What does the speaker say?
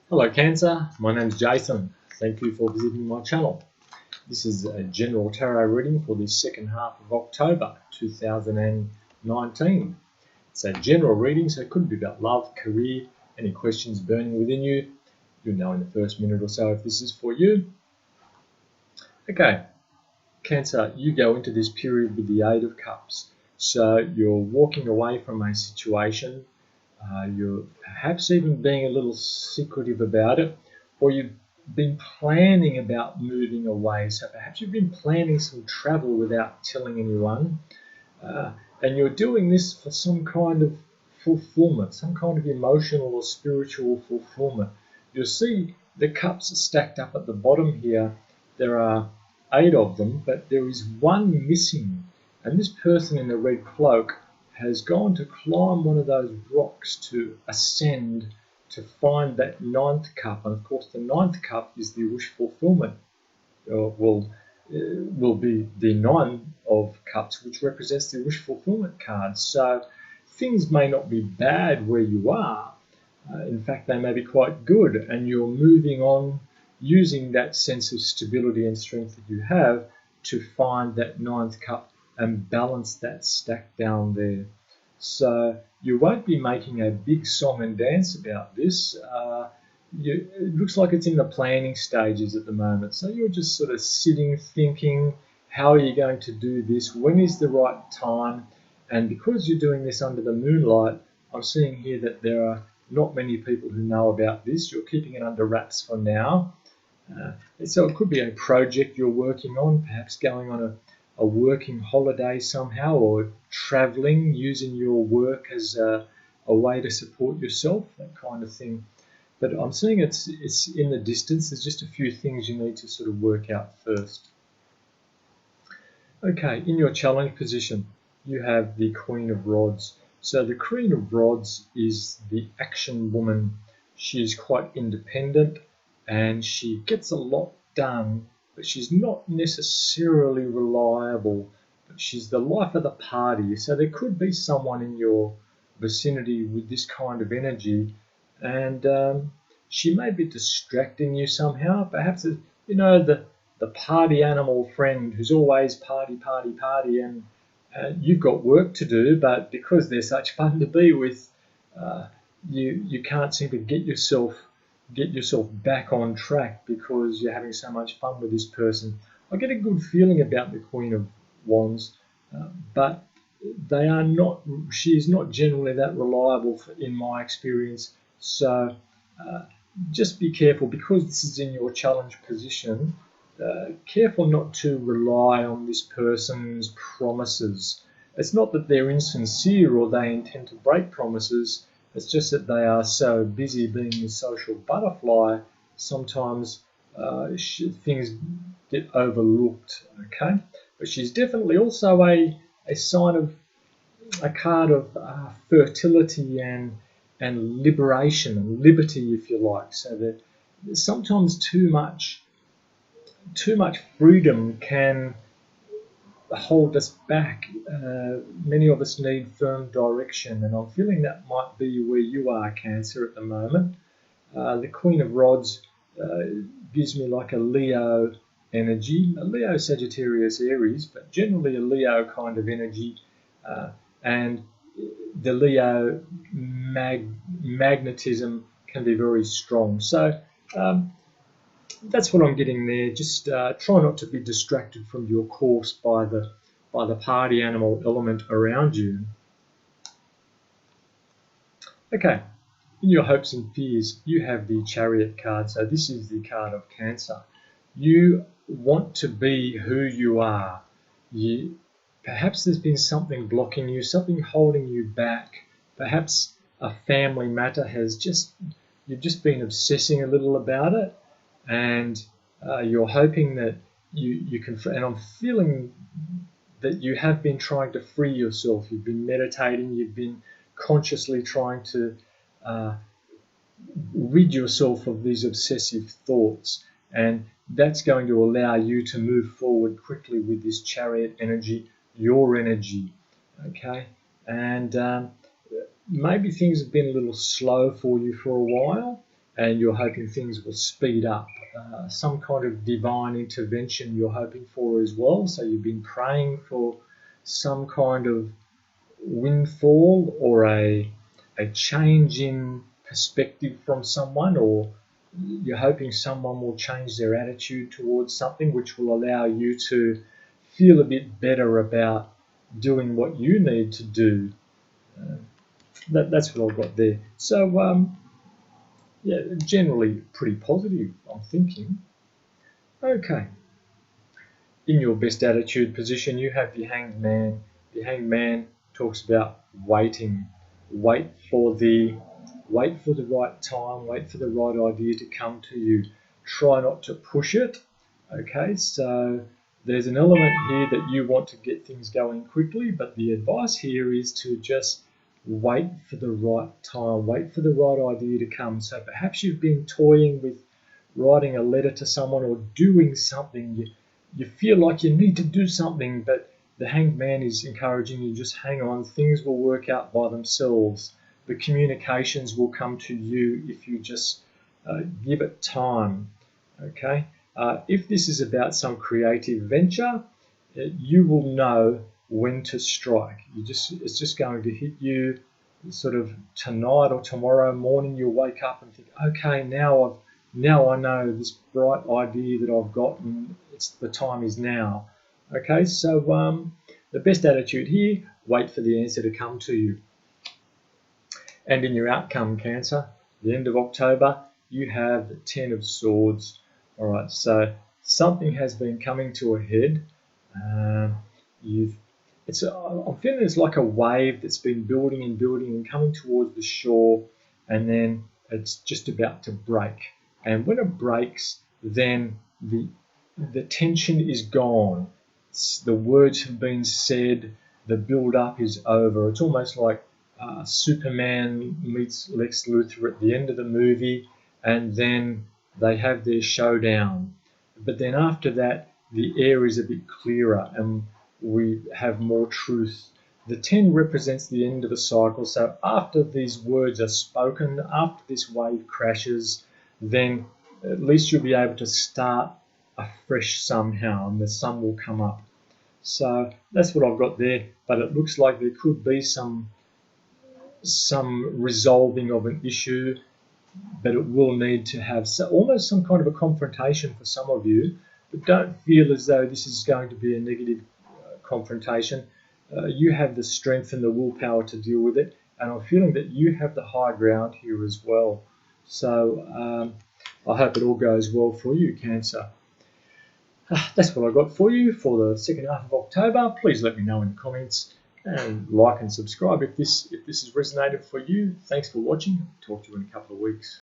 Hello Cancer, my name is Jason. Thank you for visiting my channel. This is a general tarot reading for the second half of October 2019. It's a general reading, so it could be about love, career, any questions burning within you. You'll know in the first minute or so if this is for you. Okay, Cancer, you go into this period with the Eight of Cups. So you're walking away from a situation. You're perhaps even being a little secretive about it, or you've been planning about moving away. So perhaps you've been planning some travel without telling anyone, and you're doing this for some kind of fulfillment, some kind of emotional or spiritual fulfillment. You'll see the cups are stacked up at the bottom here. There are 8 of them, but there is one missing, and this person in the red cloak has gone to climb one of those rocks to ascend to find that 9th cup. And of course the 9th cup is the wish fulfillment, will be the 9 of cups, which represents the wish fulfillment card. So things may not be bad where you are. In fact, they may be quite good, and you're moving on using that sense of stability and strength that you have to find that 9th cup and balance that stack down there. So you won't be making a big song and dance about this. It looks like it's in the planning stages at the moment. So you're just sort of sitting, thinking, how are you going to do this? When is the right time? And because you're doing this under the moonlight, I'm seeing here that there are not many people who know about this. You're keeping it under wraps for now. So it could be a project you're working on, perhaps going on a working holiday somehow, or traveling, using your work as a way to support yourself, that kind of thing. But I'm seeing it's in the distance. There's just a few things you need to sort of work out first. Okay, in your challenge position, you have the Queen of Rods. So the Queen of Rods is the action woman. She's quite independent and she gets a lot done, but she's not necessarily reliable. But she's the life of the party. So there could be someone in your vicinity with this kind of energy, and she may be distracting you somehow. Perhaps, you know, the party animal friend who's always party, party, party, and you've got work to do, but because they're such fun to be with, you can't seem to get yourself back on track because you're having so much fun with this person. I get a good feeling about the Queen of Wands, but she is not generally that reliable in my experience. So just be careful, because this is in your challenge position. Careful not to rely on this person's promises. It's not that they're insincere or they intend to break promises. It's just that they are so busy being the social butterfly, sometimes things get overlooked. Okay, but she's definitely also a sign of a card of fertility and liberation and liberty, if you like. So that sometimes too much freedom can hold us back. Many of us need firm direction, and I'm feeling that might be where you are, Cancer, at the moment. The Queen of Rods gives me like a Leo energy, a Leo, Sagittarius, Aries, but generally a Leo kind of energy, and the Leo magnetism can be very strong. So that's what I'm getting there. Just try not to be distracted from your course by the party animal element around you. Okay, in your hopes and fears, you have the Chariot card. So this is the card of Cancer. You want to be who you are. Perhaps there's been something blocking you, something holding you back. Perhaps a family matter you've just been obsessing a little about it, and you're hoping that you can, and I'm feeling that you have been trying to free yourself. You've been meditating, you've been consciously trying to rid yourself of these obsessive thoughts, and that's going to allow you to move forward quickly with this Chariot energy, your energy. Okay, and maybe things have been a little slow for you for a while, and you're hoping things will speed up. Some kind of divine intervention you're hoping for as well. So you've been praying for some kind of windfall or a change in perspective from someone, or you're hoping someone will change their attitude towards something, which will allow you to feel a bit better about doing what you need to do. That's what I've got there. So, yeah, generally pretty positive, I'm thinking. Okay. In your best attitude position, you have the Hanged Man. The Hanged Man talks about waiting. Wait for the right time, wait for the right idea to come to you. Try not to push it. Okay, so there's an element here that you want to get things going quickly, but the advice here is to just wait for the right time, wait for the right idea to come. So perhaps you've been toying with writing a letter to someone or doing something. You feel like you need to do something, but the Hanged Man is encouraging you, just hang on, things will work out by themselves. The communications will come to you if you just give it time. Okay. If this is about some creative venture, you will know when to strike. It's just going to hit you sort of tonight or tomorrow morning. You'll wake up and think, okay, now I know this bright idea that I've got, and the time is now. Okay, so the best attitude here, wait for the answer to come to you. And in your outcome, Cancer, the end of October, you have the 10 of Swords. All right, so something has been coming to a head. I'm feeling it's like a wave that's been building and building and coming towards the shore, and then it's just about to break. And when it breaks, then the tension is gone. The words have been said. The build-up is over. It's almost like Superman meets Lex Luthor at the end of the movie, and then they have their showdown. But then after that, the air is a bit clearer and we have more truth. The 10 represents the end of a cycle. So after these words are spoken, after this wave crashes, then at least you'll be able to start afresh somehow, and the sun will come up. So that's what I've got there. But it looks like there could be some resolving of an issue, but it will need to have almost some kind of a confrontation for some of you. But don't feel as though this is going to be a negative confrontation. You have the strength and the willpower to deal with it, and I'm feeling that you have the high ground here as well. So I hope it all goes well for you, Cancer. That's what I got for you for the second half of October. Please let me know in the comments, and like and subscribe if this has resonated for you. Thanks for watching. Talk to you in a couple of weeks.